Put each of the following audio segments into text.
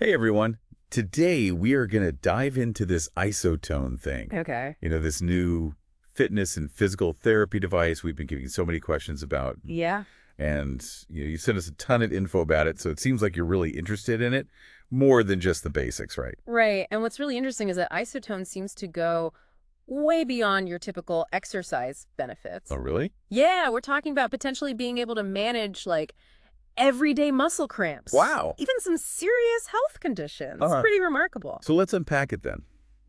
Hey everyone. Today we are going to dive into this isotone thing. Okay. This new fitness and physical therapy device we've been getting so many questions about. Yeah. And you sent us a ton of info about it, so it seems like you're really interested in it more than just the basics, right? Right. And what's really interesting is that isotone seems to go way beyond your typical exercise benefits. Oh, really? Yeah, we're talking about potentially being able to manage everyday muscle cramps. Wow. Even some serious health conditions. Uh-huh. Pretty remarkable. So let's unpack it then.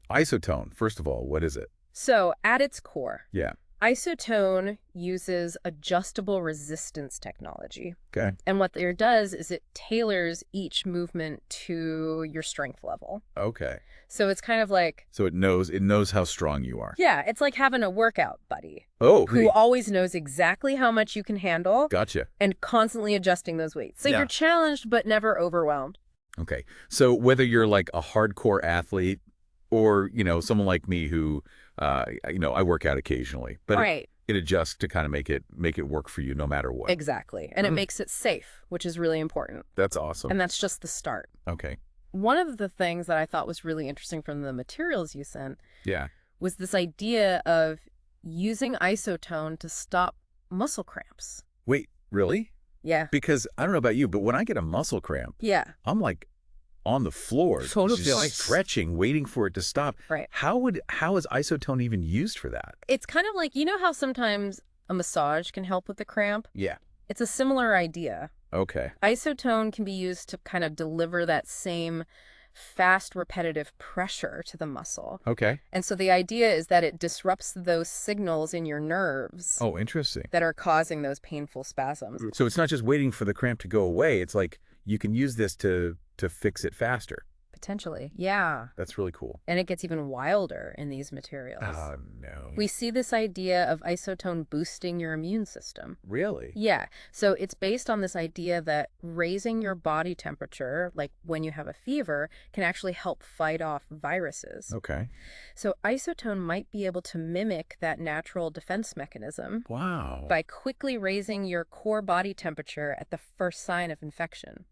Isotone, first of all, what is it? So at its core, Yeah. isotone uses adjustable resistance technology. Okay. And what it does is it tailors each movement to your strength level. Okay. So it's kind of like, So it knows how strong you are. yeah, it's like having a workout buddy Oh, who always knows exactly how much you can handle gotcha. and constantly adjusting those weights. So Yeah. you're challenged but never overwhelmed. Okay. So whether you're like a hardcore athlete or, someone like me who, I work out occasionally, but Right. it adjusts to kind of make it work for you no matter what. Exactly. And it makes it safe, which is really important. That's awesome. And that's just the start. Okay. One of the things that I thought was really interesting from the materials you sent Yeah. was this idea of using isotone to stop muscle cramps. Wait, really? Yeah. Because I don't know about you, but when I get a muscle cramp, Yeah. I'm like on the floor, Totally. just stretching, waiting for it to stop. Right. How is isotone even used for that? It's kind of like, you know how sometimes a massage can help with the cramp? Yeah. It's a similar idea. Okay. Isotone can be used to kind of deliver that same fast, repetitive pressure to the muscle. Okay. And so the idea is that it disrupts those signals in your nerves Oh, interesting. that are causing those painful spasms. So it's not just waiting for the cramp to go away. It's like you can use this to fix it faster. Potentially. Yeah. That's really cool. And it gets even wilder in these materials. Oh, no. We see this idea of isotone boosting your immune system. Really? Yeah. So it's based on this idea that raising your body temperature, like when you have a fever, can actually help fight off viruses. Okay. So isotone might be able to mimic that natural defense mechanism Wow. by quickly raising your core body temperature at the first sign of infection.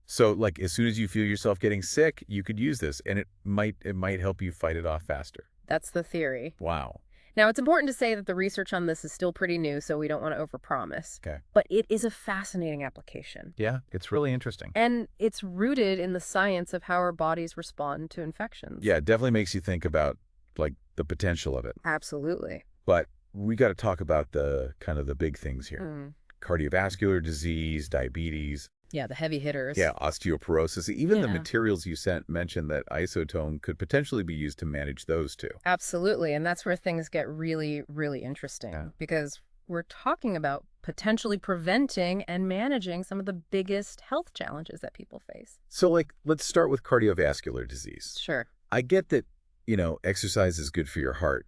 So like as soon as you feel yourself getting sick, you could use this and it might help you fight it off faster. That's the theory. Wow. Now, it's important to say that the research on this is still pretty new, so we don't want to overpromise. Okay. But it is a fascinating application. Yeah, it's really interesting. And it's rooted in the science of how our bodies respond to infections. Yeah, it definitely makes you think about like the potential of it. Absolutely. But we got to talk about the kind of the big things here. Cardiovascular disease, diabetes. Yeah, the heavy hitters. Yeah, osteoporosis. Even the Yeah. materials you mentioned that isotone could potentially be used to manage those too. Absolutely. And that's where things get really, really interesting. Yeah. Because we're talking about potentially preventing and managing some of the biggest health challenges that people face. So like, let's start with cardiovascular disease. Sure. I get that, exercise is good for your heart,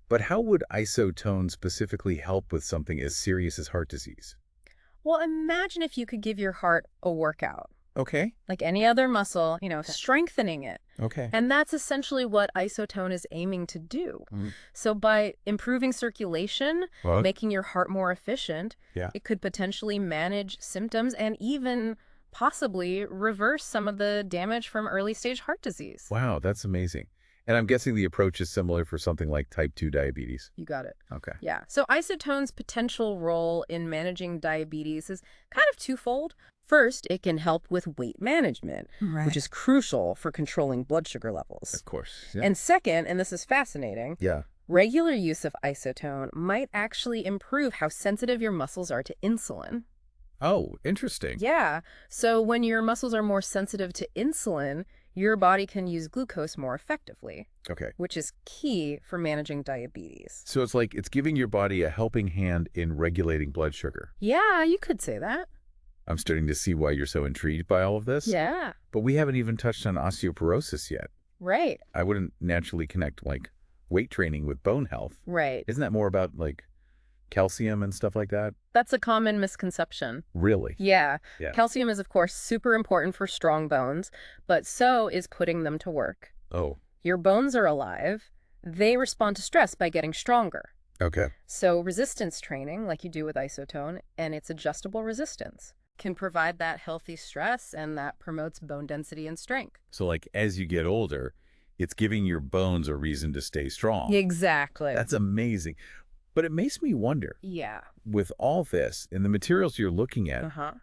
but how would isotone specifically help with something as serious as heart disease? Well, imagine if you could give your heart a workout, Okay. like any other muscle, strengthening it. Okay. And that's essentially what isotone is aiming to do. Mhm. So by improving circulation, Well, making your heart more efficient, yeah. it could potentially manage symptoms and even possibly reverse some of the damage from early stage heart disease. Wow, that's amazing. And I'm guessing the approach is similar for something like type 2 diabetes. You got it. Okay. Yeah. So isotone's potential role in managing diabetes is kind of twofold. First, it can help with weight management, which is crucial for controlling blood sugar levels. Of course. Yeah. And second, and this is fascinating, yeah. regular use of isotone might actually improve how sensitive your muscles are to insulin. Oh, interesting. Yeah. So when your muscles are more sensitive to insulin, your body can use glucose more effectively, Okay. which is key for managing diabetes. So it's like it's giving your body a helping hand in regulating blood sugar. Yeah, you could say that. I'm starting to see why you're so intrigued by all of this. Yeah. But we haven't even touched on osteoporosis yet. Right. I wouldn't naturally connect like weight training with bone health. Right. Isn't that more about like calcium and stuff like that? That's a common misconception. Really? Yeah. Yeah. Calcium is, of course, super important for strong bones, but so is putting them to work. Oh, Your bones are alive. They respond to stress by getting stronger. okay. So resistance training, like you do with isotone, and its adjustable resistance, can provide that healthy stress, and that promotes bone density and strength. So like as you get older, it's giving your bones a reason to stay strong. Exactly. That's amazing. But it makes me wonder, Yeah. with all this and the materials you're looking at, Uh-huh.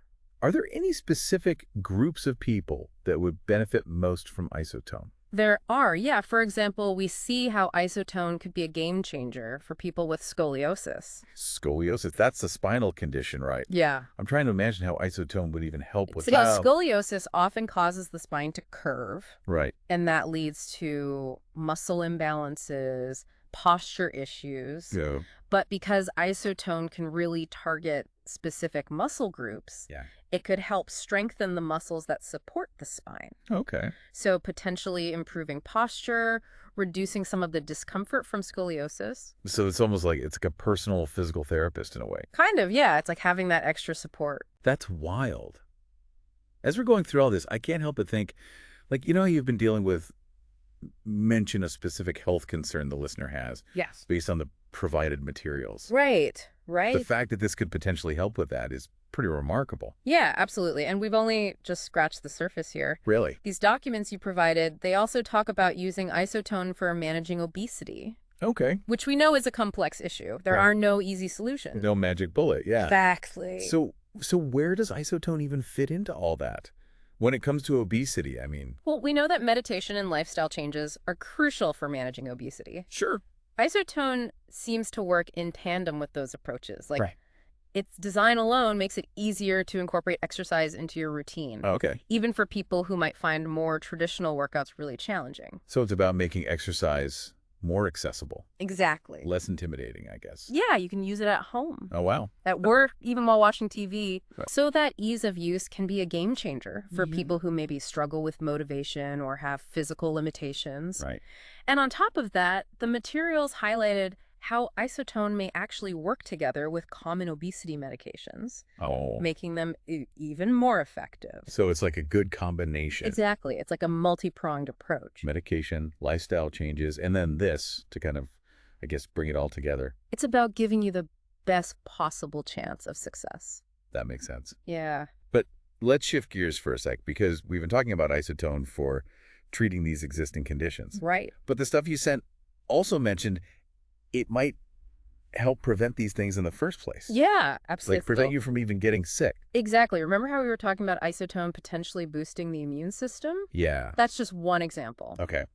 are there any specific groups of people that would benefit most from isotone? There are, yeah. For example, we see how isotone could be a game changer for people with scoliosis. Scoliosis, that's a spinal condition, right? Yeah. I'm trying to imagine how isotone would even help with So, that. scoliosis often causes the spine to curve, Right. and that leads to muscle imbalances, posture issues. Yeah. But because isotone can really target specific muscle groups, Yeah. it could help strengthen the muscles that support the spine. Okay. So potentially improving posture, reducing some of the discomfort from scoliosis. So it's almost like it's like a personal physical therapist in a way. Kind of, yeah. It's like having that extra support. That's wild. As we're going through all this, I can't help but think, like, how you've been dealing with, mention a specific health concern the listener has Yes. based on the provided materials. Right, The right. fact that this could potentially help with that is pretty remarkable. Yeah, absolutely. And we've only just scratched the surface here. Really? These documents you provided, they also talk about using isotone for managing obesity, Okay. which we know is a complex issue. There Right. are no easy solutions. No magic bullet, yeah. Exactly. So where does isotone even fit into all that? When it comes to obesity, I mean. Well, we know that meditation and lifestyle changes are crucial for managing obesity. Sure. Isotone seems to work in tandem with those approaches. Like, Right. its design alone makes it easier to incorporate exercise into your routine, Oh, okay. even for people who might find more traditional workouts really challenging. So it's about making exercise more accessible, Exactly. less intimidating, I guess. Yeah, you can use it at home, Oh, wow. at work, even while watching TV. Right. So that ease of use can be a game changer for Yeah. people who maybe struggle with motivation or have physical limitations. Right. And on top of that, the materials highlighted how isotone may actually work together with common obesity medications, Oh. making them even more effective. So it's like a good combination. Exactly. It's like a multi-pronged approach. Medication, lifestyle changes, and then this to kind of, I guess, bring it all together. It's about giving you the best possible chance of success. That makes sense. Yeah. But let's shift gears for a sec, because we've been talking about isotone for treating these existing conditions. Right. But the stuff you sent also mentioned it might help prevent these things in the first place. Yeah, absolutely. Like prevent you from even getting sick. Exactly. Remember how we were talking about isotone potentially boosting the immune system? Yeah. That's just one example. Okay.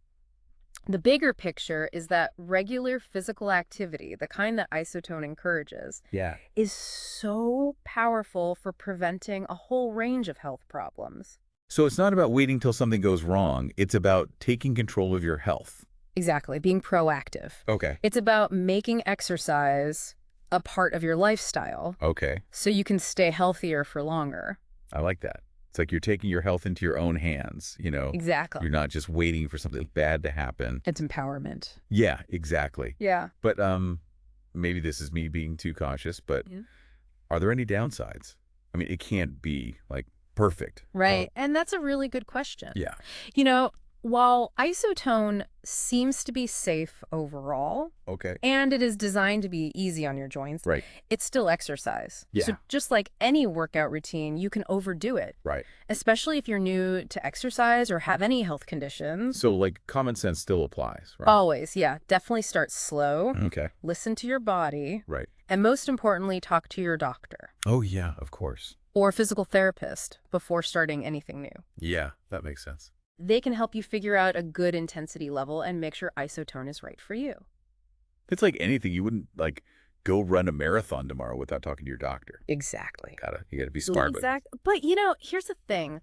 The bigger picture is that regular physical activity, the kind that isotone encourages, Yeah. is so powerful for preventing a whole range of health problems. So it's not about waiting till something goes wrong. It's about taking control of your health. Exactly, being proactive. Okay. It's about making exercise a part of your lifestyle Okay. so you can stay healthier for longer. I like that. It's like you're taking your health into your own hands, Exactly. You're not just waiting for something bad to happen. It's empowerment. Yeah, exactly. Yeah. But maybe this is me being too cautious, but Yeah. are there any downsides? I mean, it can't be like perfect. Right. And that's a really good question. Yeah. While isotone seems to be safe overall, Okay. and it is designed to be easy on your joints, Right. it's still exercise. Yeah. So just like any workout routine, you can overdo it, Right. especially if you're new to exercise or have any health conditions. So like common sense still applies, right? Always, yeah. Definitely start slow, Okay. listen to your body, Right. and most importantly, talk to your doctor Oh, yeah, of course. or physical therapist before starting anything new. Yeah, that makes sense. They can help you figure out a good intensity level and make sure isotone is right for you. It's like anything. You wouldn't like go run a marathon tomorrow without talking to your doctor. Exactly. You gotta be smart. Exactly. But here's the thing.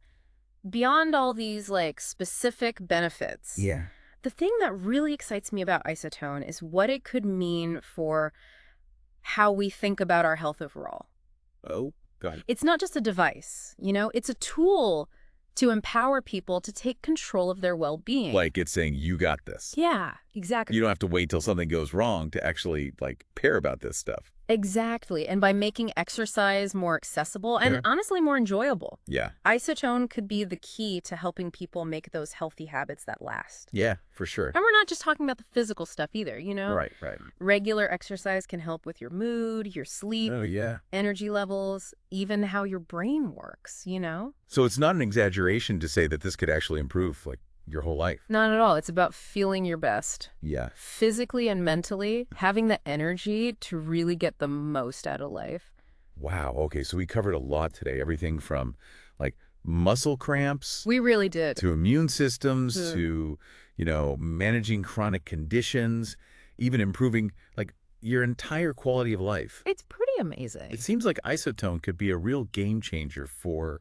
Beyond all these specific benefits, Yeah. the thing that really excites me about isotone is what it could mean for how we think about our health overall. Oh, got it. It's not just a device, it's a tool to empower people to take control of their well-being. Like it's saying, you got this. Yeah, Exactly. You don't have to wait till something goes wrong to actually, like, care about this stuff. Exactly. And by making exercise more accessible and Sure. honestly more enjoyable, Yeah. isotone could be the key to helping people make those healthy habits that last. Yeah, for sure. And we're not just talking about the physical stuff either, Right, right. Regular exercise can help with your mood, your sleep, Oh, yeah. energy levels, even how your brain works. So it's not an exaggeration to say that this could actually improve, like, your whole life. Not at all. It's about feeling your best. Yeah. Physically and mentally, having the energy to really get the most out of life. Wow. Okay, so we covered a lot today. Everything from, like, muscle cramps We really did. to immune systems Hmm. to, managing chronic conditions, even improving, like, your entire quality of life. It's pretty amazing. It seems like isotone could be a real game changer for,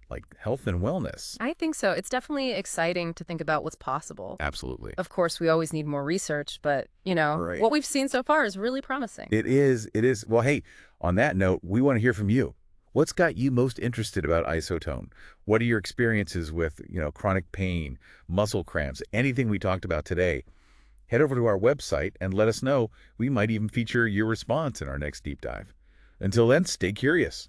like, health and wellness. I think so. It's definitely exciting to think about what's possible. Absolutely. Of course, we always need more research, but, Right. what we've seen so far is really promising. It is. It is. Well, hey, on that note, we want to hear from you. What's got you most interested about isotone? What are your experiences with, chronic pain, muscle cramps, anything we talked about today? Head over to our website and let us know. We might even feature your response in our next deep dive. Until then, stay curious.